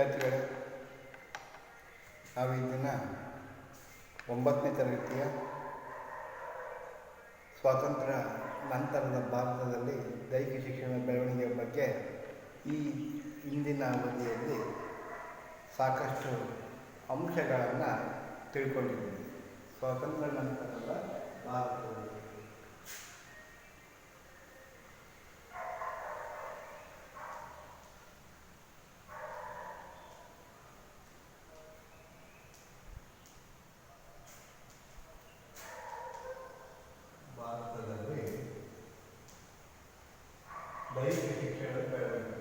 ವಿದ್ಯಾರ್ಥಿಗಳೇ, ನಾವು ಈ ದಿನ 9ನೇ ತರಗತಿಯ ಸ್ವಾತಂತ್ರ್ಯ ನಂತರದ ಭಾರತದಲ್ಲಿ ದೈಹಿಕ ಶಿಕ್ಷಣದ ಬೆಳವಣಿಗೆಯ ಬಗ್ಗೆ ಈ ಇಂದಿನ ಅವಧಿಯಲ್ಲಿ ಸಾಕಷ್ಟು ಅಂಶಗಳನ್ನು ತಿಳ್ಕೊಂಡಿದ್ದೀವಿ. ಸ್ವಾತಂತ್ರ್ಯ ನಂತರದ ಭಾರತದಲ್ಲಿ ದೈಹಿಕ ಶಿಕ್ಷಣದ ಬೆಳವಣಿಗೆ.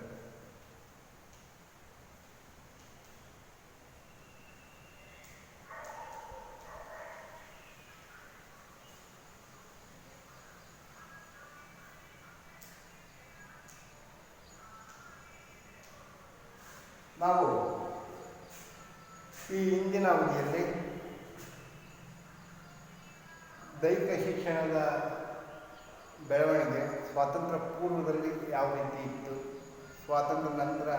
ನಾವು ಈ ಹಿಂದಿನ ಅವಧಿಯಲ್ಲಿ ದೈಹಿಕ ಶಿಕ್ಷಣದ ಬೆಳವಣಿಗೆ ಸ್ವಾತಂತ್ರ್ಯ ಪೂರ್ವದಲ್ಲಿ ಯಾವ ರೀತಿ ಇತ್ತು, ಸ್ವಾತಂತ್ರ್ಯ ನಂತರ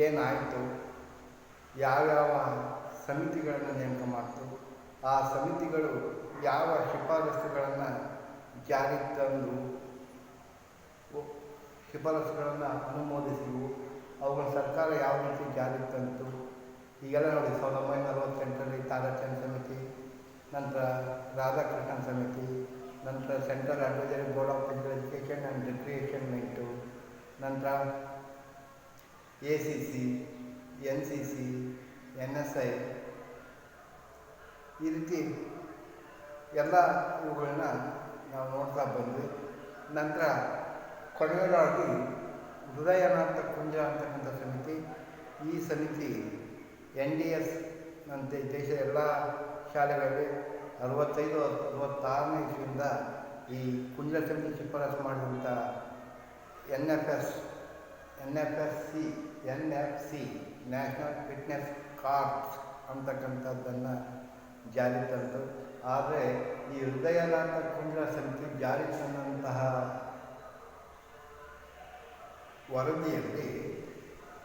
ಏನಾಯಿತು, ಯಾವ್ಯಾವ ಸಮಿತಿಗಳನ್ನು ನೇಮಕ ಮಾಡ್ತು, ಆ ಸಮಿತಿಗಳು ಯಾವ ಶಿಫಾರಸುಗಳನ್ನು ಜಾರಿಗೆ ತಂದು ಶಿಫಾರಸುಗಳನ್ನು ಅನುಮೋದಿಸಿವು, ಅವುಗಳ ಸರ್ಕಾರ ಯಾವ ರೀತಿ ಜಾರಿಗೆ ತಂತು, ಈಗೆಲ್ಲ ನೋಡಿ 1948ರಲ್ಲಿ ತಾರಾಚಂದ್ ಸಮಿತಿ, ನಂತರ ರಾಧಾಕೃಷ್ಣನ್ ಸಮಿತಿ, ನಂತರ central advisory board of physical education and recreation night, ನಂತರ ACC, NCC, NSI, ಈ ರೀತಿ ಎಲ್ಲ ಇವುಗಳನ್ನ ನಾವು ನೋಡ್ತಾ ಬಂದ್ವಿ. ನಂತರ ಕೊನೆಯದಾಗಿ ಹೃದಯನಾಥ ಕುಂಜ ಅಂತಕ್ಕಂಥ ಸಮಿತಿ, ಈ ಸಮಿತಿ NDS ನಂತೆ ದೇಶದ ಎಲ್ಲ ಶಾಲೆಗಳಲ್ಲಿ 65-66ನೇ ಇಸ್ವಿಯಿಂದ ಈ ಕುಂಜ ಸಮಿತಿ ಶಿಫಾರಸು ಮಾಡಿದಂಥ NFC ನ್ಯಾಷನಲ್ ಫಿಟ್ನೆಸ್ ಕಾರ್ಡ್ಸ್ ಅಂತಕ್ಕಂಥದ್ದನ್ನು ಜಾರಿ ತಂತು. ಆದರೆ ಈ ಹೃದಯನಾಥ ಕುಂಜ ಸಮಿತಿ ಜಾರಿ ತಂದಂತಹ ವರದಿಯಲ್ಲಿ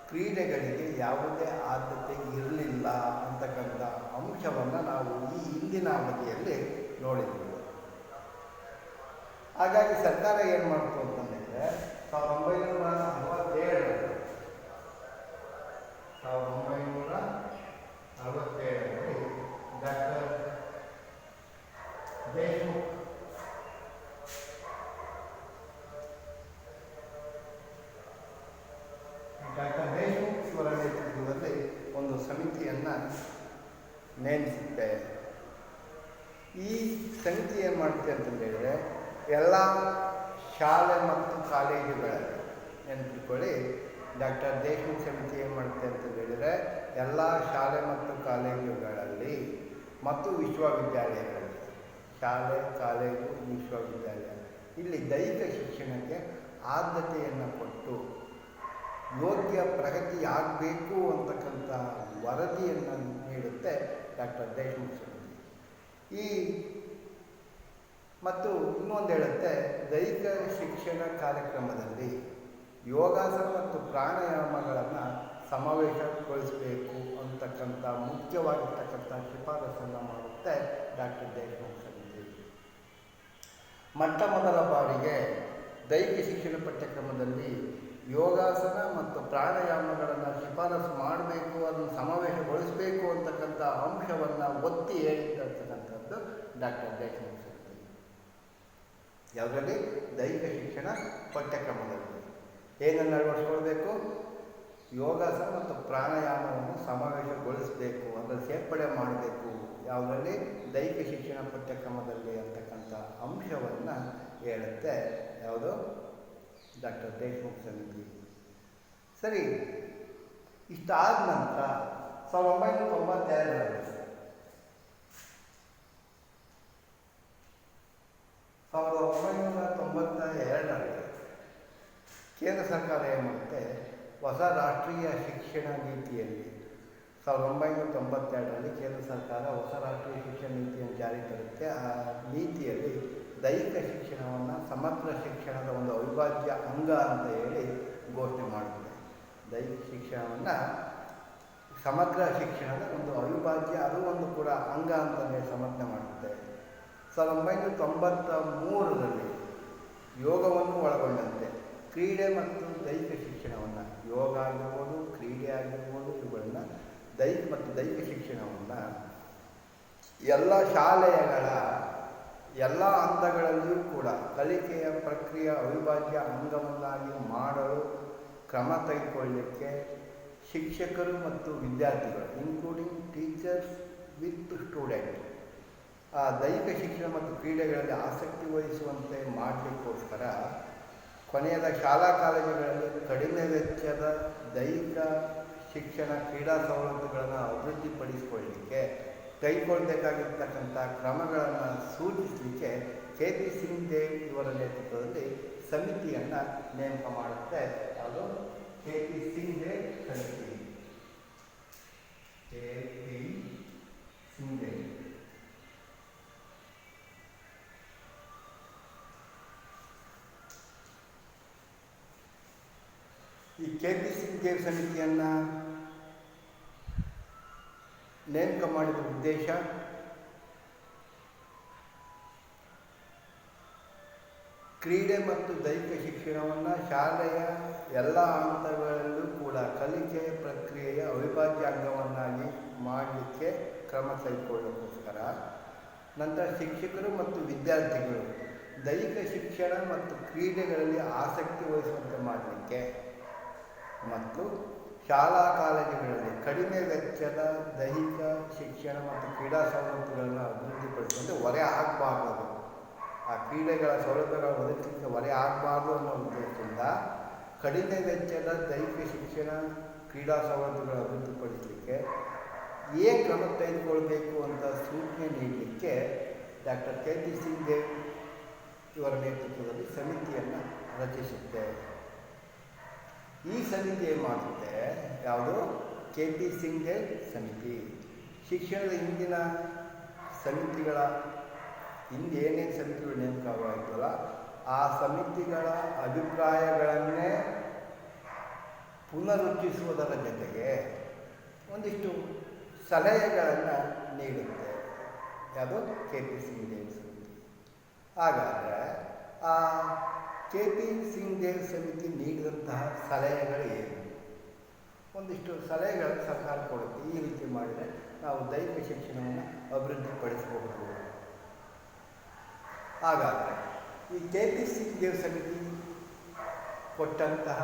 ಕ್ರೀಡೆಗಳಿಗೆ ಯಾವುದೇ ಆದ್ಯತೆ ಇರಲಿಲ್ಲ ಅಂತಕ್ಕಂಥ ಅಂಶವನ್ನು ನಾವು ಈ ಹಿಂದಿನ ಅವಧಿಯಲ್ಲಿ ನೋಡಿದ್ದೀವಿ. ಹಾಗಾಗಿ ಸರ್ಕಾರ ಏನು ಮಾಡ್ತು ಅಂತಂದರೆ 1967ರಲ್ಲಿ ಡಾಕ್ಟರ್ ದೇಶ್ಮುಖ್ ಇವರ ನೇತೃತ್ವದಲ್ಲಿ ಒಂದು ಸಮಿತಿಯನ್ನು ನೇಮಿಸುತ್ತೆ. ಈ ಸಮಿತಿ ಏನು ಮಾಡುತ್ತೆ ಅಂತಂದೇಳಿದರೆ ಎಲ್ಲ ಶಾಲೆ ಮತ್ತು ಕಾಲೇಜುಗಳಲ್ಲಿ ನೆನಪಿಟ್ಕೊಳ್ಳಿ, ಡಾಕ್ಟರ್ ದೇಶ್ಮುಖ್ ಸಮಿತಿ ಏನು ಮಾಡುತ್ತೆ ಅಂತಂದೇಳಿದರೆ ಎಲ್ಲ ಶಾಲೆ ಮತ್ತು ಕಾಲೇಜುಗಳಲ್ಲಿ ಮತ್ತು ವಿಶ್ವವಿದ್ಯಾಲಯಗಳಲ್ಲಿ, ಶಾಲೆ, ಕಾಲೇಜು, ವಿಶ್ವವಿದ್ಯಾಲಯ, ಇಲ್ಲಿ ದೈಹಿಕ ಶಿಕ್ಷಣಕ್ಕೆ ಆದ್ಯತೆಯನ್ನು ಕೊಟ್ಟು ಯೋಗ್ಯ ಪ್ರಗತಿ ಆಗಬೇಕು ಅಂತಕ್ಕಂಥ ವರದಿಯನ್ನು ನೀಡುತ್ತೆ ಡಾಕ್ಟರ್ ದೇಶ್ಮುಖ್ ಸಮಿತಿ. ಮತ್ತು ಇನ್ನೊಂದು ಹೇಳುತ್ತೆ, ದೈಹಿಕ ಶಿಕ್ಷಣ ಕಾರ್ಯಕ್ರಮದಲ್ಲಿ ಯೋಗಾಸನ ಮತ್ತು ಪ್ರಾಣಾಯಾಮಗಳನ್ನು ಸಮಾವೇಶಗೊಳಿಸಬೇಕು ಅಂತಕ್ಕಂಥ ಮುಖ್ಯವಾಗಿರ್ತಕ್ಕಂಥ ಶಿಫಾರಸನ್ನು ಮಾಡುತ್ತೆ ಡಾಕ್ಟರ್ ದೇಶ್ಮುಖ್ ಸಮಿತಿ. ಮೊದಲ ಬಾರಿಗೆ ದೈಹಿಕ ಶಿಕ್ಷಣ ಪಠ್ಯಕ್ರಮದಲ್ಲಿ ಯೋಗಾಸನ ಮತ್ತು ಪ್ರಾಣಾಯಾಮಗಳನ್ನು ಶಿಫಾರಸು ಮಾಡಬೇಕು, ಅದನ್ನು ಸಮಾವೇಶಗೊಳಿಸಬೇಕು ಅಂತಕ್ಕಂಥ ಅಂಶವನ್ನು ಒತ್ತಿ ಹೇಳಿರ್ತಕ್ಕಂಥದ್ದು ಡಾಕ್ಟರ್ ದೇಶ್ಮುಖ್ ಸಮಿತಿ. ಯಾವುದರಲ್ಲಿ? ದೈಹಿಕ ಶಿಕ್ಷಣ ಪಠ್ಯಕ್ರಮದಲ್ಲಿ ಏನನ್ನು ಅಳವಡಿಸ್ಕೊಳ್ಬೇಕು? ಯೋಗಾಸನ ಮತ್ತು ಪ್ರಾಣಾಯಾಮವನ್ನು ಸಮಾವೇಶಗೊಳಿಸಬೇಕು, ಅದನ್ನು ಸೇರ್ಪಡೆ ಮಾಡಬೇಕು. ಯಾವುದರಲ್ಲಿ? ದೈಹಿಕ ಶಿಕ್ಷಣ ಪಠ್ಯಕ್ರಮದಲ್ಲಿ ಅಂತಕ್ಕಂಥ ಅಂಶವನ್ನು ಹೇಳುತ್ತೆ ಯಾವುದು? ಡಾಕ್ಟರ್ ದೇಶ್ಮುಖ್ ಸಮಿತಿ. ಸರಿ, ಇಷ್ಟಾದ ನಂತರ 1992ರಲ್ಲಿ ಕೇಂದ್ರ ಸರ್ಕಾರ ಏನು ಮಾಡುತ್ತೆ, ಹೊಸ ರಾಷ್ಟ್ರೀಯ ಶಿಕ್ಷಣ ನೀತಿಯಲ್ಲಿ 1992ರಲ್ಲಿ ಕೇಂದ್ರ ಸರ್ಕಾರ ಹೊಸ ರಾಷ್ಟ್ರೀಯ ಶಿಕ್ಷಣ ನೀತಿಯನ್ನು ಜಾರಿಗೆ ತರುತ್ತೆ. ಆ ನೀತಿಯಲ್ಲಿ ದೈಹಿಕ ಶಿಕ್ಷಣವನ್ನು ಸಮಗ್ರ ಶಿಕ್ಷಣದ ಒಂದು ಅವಿಭಾಜ್ಯ ಅಂಗ ಅಂತ ಹೇಳಿ ಘೋಷಣೆ ಮಾಡುತ್ತೆ. ದೈಹಿಕ ಶಿಕ್ಷಣವನ್ನು ಸಮಗ್ರ ಶಿಕ್ಷಣದ ಒಂದು ಅವಿಭಾಜ್ಯ, ಅದು ಒಂದು ಕೂಡ ಅಂಗ ಅಂತಲೇ ಸಮರ್ಥನೆ ಮಾಡುತ್ತೆ. 1993ರಲ್ಲಿ ಯೋಗವನ್ನು ಒಳಗೊಂಡಂತೆ ಕ್ರೀಡೆ ಮತ್ತು ದೈಹಿಕ ಶಿಕ್ಷಣವನ್ನು, ಯೋಗ ಆಗಿರ್ಬೋದು, ಕ್ರೀಡೆ ಆಗಿರ್ಬೋದು, ಇವುಗಳನ್ನು ದೈಹಿಕ ಶಿಕ್ಷಣವನ್ನು ಎಲ್ಲ ಶಾಲೆಗಳ ಎಲ್ಲ ಹಂತಗಳಲ್ಲಿಯೂ ಕೂಡ ಕಲಿಕೆಯ ಪ್ರಕ್ರಿಯೆ ಅವಿಭಾಜ್ಯ ಅಂಗವನ್ನಾಗಿ ಮಾಡಲು ಕ್ರಮ ತೆಗೆದುಕೊಳ್ಳಲಿಕ್ಕೆ ಶಿಕ್ಷಕರು ಮತ್ತು ವಿದ್ಯಾರ್ಥಿಗಳು, ಇನ್ಕ್ಲೂಡಿಂಗ್ ಟೀಚರ್ಸ್ ವಿತ್ ಸ್ಟೂಡೆಂಟ್, ದೈಹಿಕ ಶಿಕ್ಷಣ ಮತ್ತು ಕ್ರೀಡೆಗಳಲ್ಲಿ ಆಸಕ್ತಿ ವಹಿಸುವಂತೆ ಮಾಡಲಿಕ್ಕೋಸ್ಕರ ಕೊನೆಯದ ಶಾಲಾ ಕಾಲೇಜುಗಳಲ್ಲಿ ಕಡಿಮೆ ವೆಚ್ಚದ ದೈಹಿಕ ಶಿಕ್ಷಣ ಕ್ರೀಡಾ ಸವಲತ್ತುಗಳನ್ನು ಅಭಿವೃದ್ಧಿಪಡಿಸಿಕೊಳ್ಳಲಿಕ್ಕೆ ಕೈಗೊಳ್ಳಬೇಕಾಗಿರ್ತಕ್ಕಂಥ ಕ್ರಮಗಳನ್ನು ಸೂಚಿಸಲಿಕ್ಕೆ KP ಸಿಂಗ್ ದೇವ್ ಇವರ ನೇತೃತ್ವದಲ್ಲಿ ಸಮಿತಿಯನ್ನು ನೇಮಕ ಮಾಡುತ್ತೆ. ಅದು KP ಸಿಂಗ್ ದೇವ್ ಸಮಿತಿ. KP ಸಿಂಗ್ ದೇವ್ ಈ KP ಸಿಂಗ್ ದೇವ್ ಸಮಿತಿಯನ್ನು ನೇಮಕ ಮಾಡಿದ ಉದ್ದೇಶ ಕ್ರೀಡೆ ಮತ್ತು ದೈಹಿಕ ಶಿಕ್ಷಣವನ್ನು ಶಾಲೆಯ ಎಲ್ಲ ಹಂತಗಳಲ್ಲೂ ಕೂಡ ಕಲಿಕೆಯ ಪ್ರಕ್ರಿಯೆಯ ಅವಿಭಾಜ್ಯ ಅಂಗವನ್ನಾಗಿ ಮಾಡಲಿಕ್ಕೆ ಕ್ರಮ ತೆಗೆದುಕೊಳ್ಳೋಕ್ಕೋಸ್ಕರ, ನಂತರ ಶಿಕ್ಷಕರು ಮತ್ತು ವಿದ್ಯಾರ್ಥಿಗಳು ದೈಹಿಕ ಶಿಕ್ಷಣ ಮತ್ತು ಕ್ರೀಡೆಗಳಲ್ಲಿ ಆಸಕ್ತಿ ವಹಿಸುವಂತೆ ಮಾಡಲಿಕ್ಕೆ, ಮತ್ತು ಶಾಲಾ ಕಾಲೇಜುಗಳಲ್ಲಿ ಕಡಿಮೆ ವೆಚ್ಚದ ದೈಹಿಕ ಶಿಕ್ಷಣ ಮತ್ತು ಕ್ರೀಡಾ ಸವಲತ್ತುಗಳನ್ನು ಅಭಿವೃದ್ಧಿಪಡಿಸುವಂತೆ ಹೊರೆ ಆಗಬಾರ್ದು, ಆ ಕ್ರೀಡೆಗಳ ಸೌಲಭ್ಯಗಳ ಒದಗಿಸಲಿಕ್ಕೆ ಹೊರೆ ಆಗಬಾರ್ದು ಅನ್ನೋ ಉದ್ದೇಶದಿಂದ ಕಡಿಮೆ ವೆಚ್ಚದ ದೈಹಿಕ ಶಿಕ್ಷಣ ಕ್ರೀಡಾ ಸವಲತ್ತುಗಳನ್ನು ಅಭಿವೃದ್ಧಿಪಡಿಸಲಿಕ್ಕೆ ಏನು ಕ್ರಮ ತೆಗೆದುಕೊಳ್ಬೇಕು ಅಂತ ಸೂಚನೆ ನೀಡಲಿಕ್ಕೆ ಡಾಕ್ಟರ್ KP ಸಿಂಗ್ ದೇವ್ ಇವರ ನೇತೃತ್ವದಲ್ಲಿ ಸಮಿತಿಯನ್ನು ರಚಿಸುತ್ತೆ. ಈ ಸಮಿತಿ ಏನು ಮಾಡುತ್ತೆ, ಯಾವುದು KP ಸಿಂಗ್ ದೇವ್ ಸಮಿತಿ. ಶಿಕ್ಷಣದ ಹಿಂದಿನ ಸಮಿತಿಗಳ ಹಿಂದೆ ಏನೇನು ಸಮಿತಿಗಳು ನೇಮಕವಾಗ್ತಲ್ಲ ಆ ಸಮಿತಿಗಳ ಅಭಿಪ್ರಾಯಗಳನ್ನೇ ಪುನರುಜ್ಜಿಸುವುದರ ಜೊತೆಗೆ ಒಂದಿಷ್ಟು ಸಲಹೆಗಳನ್ನು ನೀಡುತ್ತೆ. ಯಾವುದು KP ಸಿಂಗ್ ದೇವ್ ಸಮಿತಿ. ಹಾಗಾದರೆ ಆ KP ಸಿಂಗ್ ದೇವ್ ಸಮಿತಿ ನೀಡಿದಂತಹ ಸಲಹೆಗಳು ಏನು? ಒಂದಿಷ್ಟು ಸಲಹೆಗಳನ್ನು ಸರ್ಕಾರ ಕೊಡುತ್ತೆ. ಈ ರೀತಿ ಮಾಡಿದರೆ ನಾವು ದೈಹಿಕ ಶಿಕ್ಷಣವನ್ನು ಅಭಿವೃದ್ಧಿಪಡಿಸಬಹುದು. ಹಾಗಾದರೆ ಈ KP ಸಿಂಗ್ ದೇವ್ ಸಮಿತಿ ಕೊಟ್ಟಂತಹ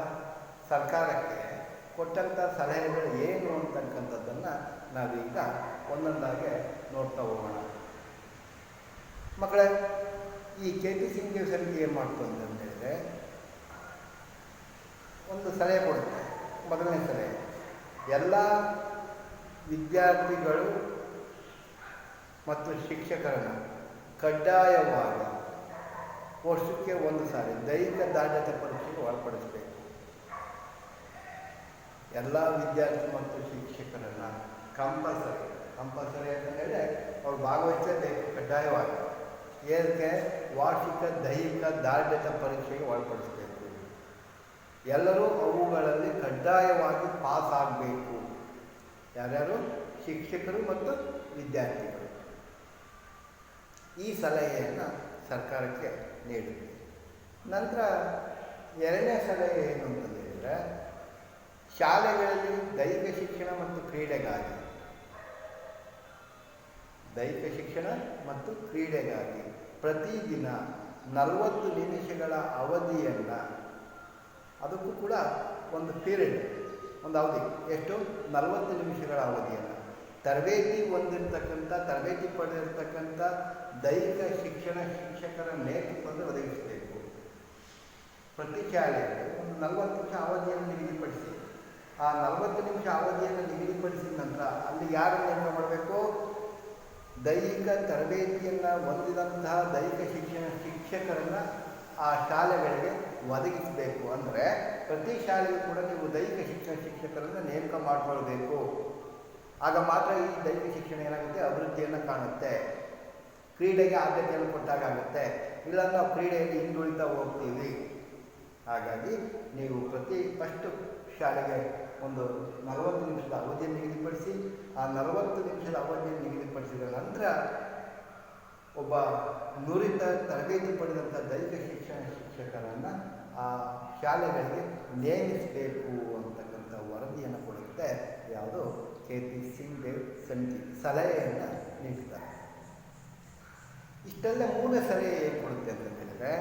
ಸರ್ಕಾರಕ್ಕೆ ಕೊಟ್ಟಂತಹ ಸಲಹೆಗಳು ಏನು ಅಂತಕ್ಕಂಥದ್ದನ್ನು ನಾವೀಗ ಒಂದೊಂದಾಗೆ ನೋಡ್ತಾ ಹೋಗೋಣ. ಮಕ್ಕಳೇ, ಈ KP ಸಿಂಗ್ ದೇವ್ ಸಮಿತಿ ಏನು ಮಾಡ್ತು ಅಂತ ಹೇಳಿದರೆ ಒಂದು ಸಲಹೆ ಕೊಡುತ್ತೆ. ಮೊದಲನೇ ಸಲಹೆ, ಎಲ್ಲ ವಿದ್ಯಾರ್ಥಿಗಳು ಮತ್ತು ಶಿಕ್ಷಕರನ್ನು ಕಡ್ಡಾಯವಾಗಿ ವರ್ಷಕ್ಕೆ ಒಂದು ಸಾರಿ ದೈಹಿಕ ದಾರ್ಢ್ಯತೆ ಪರೀಕ್ಷೆಗೆ ಒಳಪಡಿಸಬೇಕು. ಎಲ್ಲ ವಿದ್ಯಾರ್ಥಿ ಮತ್ತು ಶಿಕ್ಷಕರನ್ನು ಕಂಪಲ್ಸರಿ ಅಂತಂದರೆ ಅವ್ರು ಭಾಗವಹಿಸಲೇಬೇಕು ಕಡ್ಡಾಯವಾಗಿ. ಏನಕ್ಕೆ? ವಾರ್ಷಿಕ ದೈಹಿಕ ದಾರ್ಢ್ಯತೆ ಪರೀಕ್ಷೆಗೆ ಒಳಪಡಿಸಬೇಕು. ಎಲ್ಲರೂ ಅವುಗಳಲ್ಲಿ ಕಡ್ಡಾಯವಾಗಿ ಪಾಸ್ ಆಗಬೇಕು. ಯಾರ್ಯಾರು? ಶಿಕ್ಷಕರು ಮತ್ತು ವಿದ್ಯಾರ್ಥಿಗಳು. ಈ ಸಲಹೆಯನ್ನು ಸರ್ಕಾರಕ್ಕೆ ನೀಡುತ್ತೆ. ನಂತರ ಎರಡನೇ ಸಲಹೆ ಏನು ಅಂತ ಹೇಳಿದರೆ, ಶಾಲೆಗಳಲ್ಲಿ ದೈಹಿಕ ಶಿಕ್ಷಣ ಮತ್ತು ಕ್ರೀಡೆಗಾಗಿ ಪ್ರತಿದಿನ 40 ನಿಮಿಷಗಳ ಅವಧಿಯನ್ನು, ಅದಕ್ಕೂ ಕೂಡ ಒಂದು ಪೀರಿಯಡ್, ಒಂದು ಅವಧಿ, ಎಷ್ಟು? 40 ನಿಮಿಷಗಳ ಅವಧಿಯನ್ನು ತರಬೇತಿ ಪಡೆದಿರ್ತಕ್ಕಂಥ ದೈಹಿಕ ಶಿಕ್ಷಣ ಶಿಕ್ಷಕರ ನೇತೃತ್ವದಲ್ಲಿ ಒದಗಿಸಬೇಕು. ಪ್ರತಿ ಶಾಲೆಯಲ್ಲಿ ಒಂದು 40 ನಿಮಿಷ ಅವಧಿಯನ್ನು ನಿಗದಿಪಡಿಸಿ, ಆ 40 ನಿಮಿಷ ಅವಧಿಯನ್ನು ನಿಗದಿಪಡಿಸಿದ ನಂತರ ಅಲ್ಲಿ ಯಾರು ನೇಮಕ ಮಾಡಬೇಕು? ದೈಹಿಕ ತರಬೇತಿಯನ್ನು ಹೊಂದಿದಂತಹ ದೈಹಿಕ ಶಿಕ್ಷಣ ಶಿಕ್ಷಕರನ್ನು ಆ ಶಾಲೆಗಳಿಗೆ ಒದಗಿಸಬೇಕು. ಅಂದರೆ ಪ್ರತಿ ಶಾಲೆಗೂ ಕೂಡ ನೀವು ದೈಹಿಕ ಶಿಕ್ಷಣ ಶಿಕ್ಷಕರನ್ನು ನೇಮಕ ಮಾಡಿಕೊಳ್ಬೇಕು. ಆಗ ಮಾತ್ರ ಈ ದೈಹಿಕ ಶಿಕ್ಷಣ ಏನಾಗುತ್ತೆ? ಅಭಿವೃದ್ಧಿಯನ್ನು ಕಾಣುತ್ತೆ. ಕ್ರೀಡೆಗೆ ಆದ್ಯತೆಯನ್ನು ಕೊಟ್ಟಾಗುತ್ತೆ. ಇಲ್ಲ ನಾವು ಕ್ರೀಡೆಯಲ್ಲಿ ಹಿಂದುಳಿತಾ ಹೋಗ್ತೀವಿ. ಹಾಗಾಗಿ ನೀವು ಫಸ್ಟ್ ಶಾಲೆಗೆ ಒಂದು 40 ನಿಮಿಷದ ಅವಧಿಯನ್ನು ನಿಗದಿಪಡಿಸಿ, ಆ 40 ನಿಮಿಷದ ಅವಧಿಯನ್ನು ನಿಗದಿಪಡಿಸಿದ ನಂತರ ಒಬ್ಬ ನುರಿತ ತರಬೇತಿ ಪಡೆದಂಥ ದೈಹಿಕ ಶಿಕ್ಷಕರನ್ನು ಆ ಶಾಲೆಗಳಿಗೆ ನೇಮಿಸಬೇಕು ಅಂತಕ್ಕಂಥ ವರದಿಯನ್ನು ಕೊಡುತ್ತೆ ಯಾವುದು KP ಸಿಂಗ್ ದೇವ್ ಸಮಿತಿ ಸಲಹೆಯನ್ನು ನೀಡ್ತಾರೆ. ಇಷ್ಟೆಲ್ಲ ಮೂಲ ಸಲಹೆ ಏನು ಕೊಡುತ್ತೆ ಅಂತ ಹೇಳಿದ್ರೆ,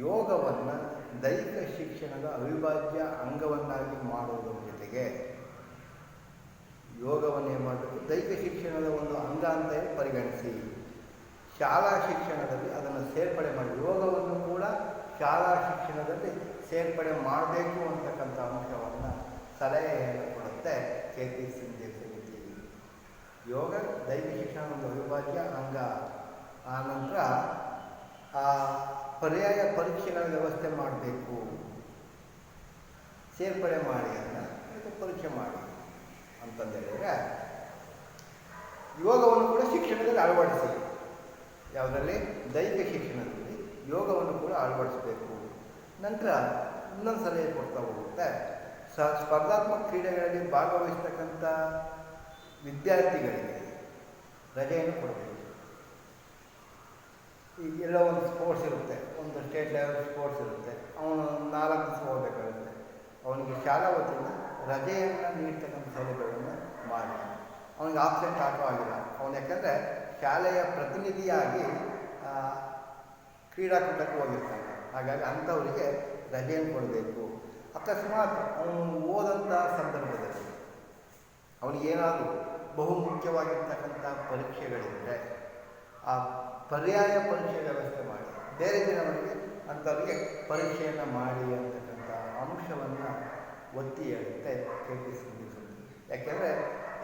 ಯೋಗವನ್ನು ದೈಹಿಕ ಶಿಕ್ಷಣದ ಅವಿಭಾಜ್ಯ ಅಂಗವನ್ನಾಗಿ ಮಾಡುವುದರ ಜೊತೆಗೆ ಯೋಗವನ್ನು ಏನು ಮಾಡಬೇಕು, ದೈಹಿಕ ಶಿಕ್ಷಣದ ಒಂದು ಅಂಗ ಅಂತ ಪರಿಗಣಿಸಿ ಶಾಲಾ ಶಿಕ್ಷಣದಲ್ಲಿ ಅದನ್ನು ಸೇರ್ಪಡೆ ಮಾಡಿ ಯೋಗವನ್ನು ಕೂಡ ಶಾಲಾ ಶಿಕ್ಷಣದಲ್ಲಿ ಸೇರ್ಪಡೆ ಮಾಡಬೇಕು ಅಂತಕ್ಕಂಥ ಅಂಶವನ್ನು ಸಲಹೆಯನ್ನು ಕೊಡುತ್ತೆ KP ಸಿಂಗ್ ದೇವ್ ಸಮಿತಿ. ಯೋಗ ದೈಹಿಕ ಶಿಕ್ಷಣ ಒಂದು ಅವಿಭಾಜ್ಯ ಅಂಗ. ಆ ನಂತರ ಆ ಪರ್ಯಾಯ ಪರೀಕ್ಷೆಗಳ ವ್ಯವಸ್ಥೆ ಮಾಡಬೇಕು, ಸೇರ್ಪಡೆ ಮಾಡಿ ಅದನ್ನು ಪರೀಕ್ಷೆ ಮಾಡಿ ಅಂತಂದೇಳಿದರೆ ಯೋಗವನ್ನು ಕೂಡ ಶಿಕ್ಷಣದಲ್ಲಿ ಅಳವಡಿಸಿ, ಯಾವುದರಲ್ಲಿ ದೈಹಿಕ ಶಿಕ್ಷಣದಲ್ಲಿ ಯೋಗವನ್ನು ಕೂಡ ಅಳವಡಿಸಬೇಕು. ನಂತರ ಇನ್ನೊಂದು ಸಲಹೆ ಕೊಡ್ತಾ ಹೋಗುತ್ತೆ, ಸ್ಪರ್ಧಾತ್ಮಕ ಕ್ರೀಡೆಗಳಲ್ಲಿ ಭಾಗವಹಿಸ್ತಕ್ಕಂಥ ವಿದ್ಯಾರ್ಥಿಗಳಿಗೆ ರಜೆಯನ್ನು ಕೊಡಬೇಕು. ಈಗ ಎಲ್ಲೋ ಒಂದು ಸ್ಪೋರ್ಟ್ಸ್ ಇರುತ್ತೆ, ಒಂದು ಸ್ಟೇಟ್ ಲೆವೆಲ್ ಸ್ಪೋರ್ಟ್ಸ್ ಇರುತ್ತೆ, ಅವನು 4 ದಿವಸ ಹೋಗಬೇಕಾಗುತ್ತೆ, ಅವನಿಗೆ ಶಾಲಾ ವತಿಯಿಂದ ರಜೆಯನ್ನು ನೀಡ್ತಕ್ಕಂಥ ಸೌಲಭ್ಯಗಳನ್ನು ಮಾಡಿ, ಅವನಿಗೆ ಆಬ್ಸೆಂಟ್ ಆಗೋ ಆಗಿಲ್ಲ ಅವನು, ಯಾಕಂದರೆ ಶಾಲೆಯ ಪ್ರತಿನಿಧಿಯಾಗಿ ಕ್ರೀಡಾಕೂಟಕ್ಕೆ ಹೋಗಿರ್ತಾನೆ. ಹಾಗಾಗಿ ಅಂಥವರಿಗೆ ರಜೆಯನ್ನು ಕೊಡಬೇಕು. ಅಕಸ್ಮಾತ್ ಅವನು ಓದಂಥ ಸಂದರ್ಭದಲ್ಲಿ ಅವನಿಗೇನಾದರೂ ಬಹುಮುಖ್ಯವಾಗಿರ್ತಕ್ಕಂಥ ಪರೀಕ್ಷೆಗಳಿದ್ದರೆ ಆ ಪರ್ಯಾಯ ಪರೀಕ್ಷೆ ವ್ಯವಸ್ಥೆ ಮಾಡಿ, ಬೇರೆ ದಿನವರಿಗೆ ಅಂಥವರಿಗೆ ಪರೀಕ್ಷೆಯನ್ನು ಮಾಡಿ ಅಂತಕ್ಕಂಥ ಅಂಶವನ್ನು ಒತ್ತಿ ಹೇಳುತ್ತೆ KP ಸಿಂಗ್ ದೇವ್ ಸಮಿತಿ. ಯಾಕೆಂದರೆ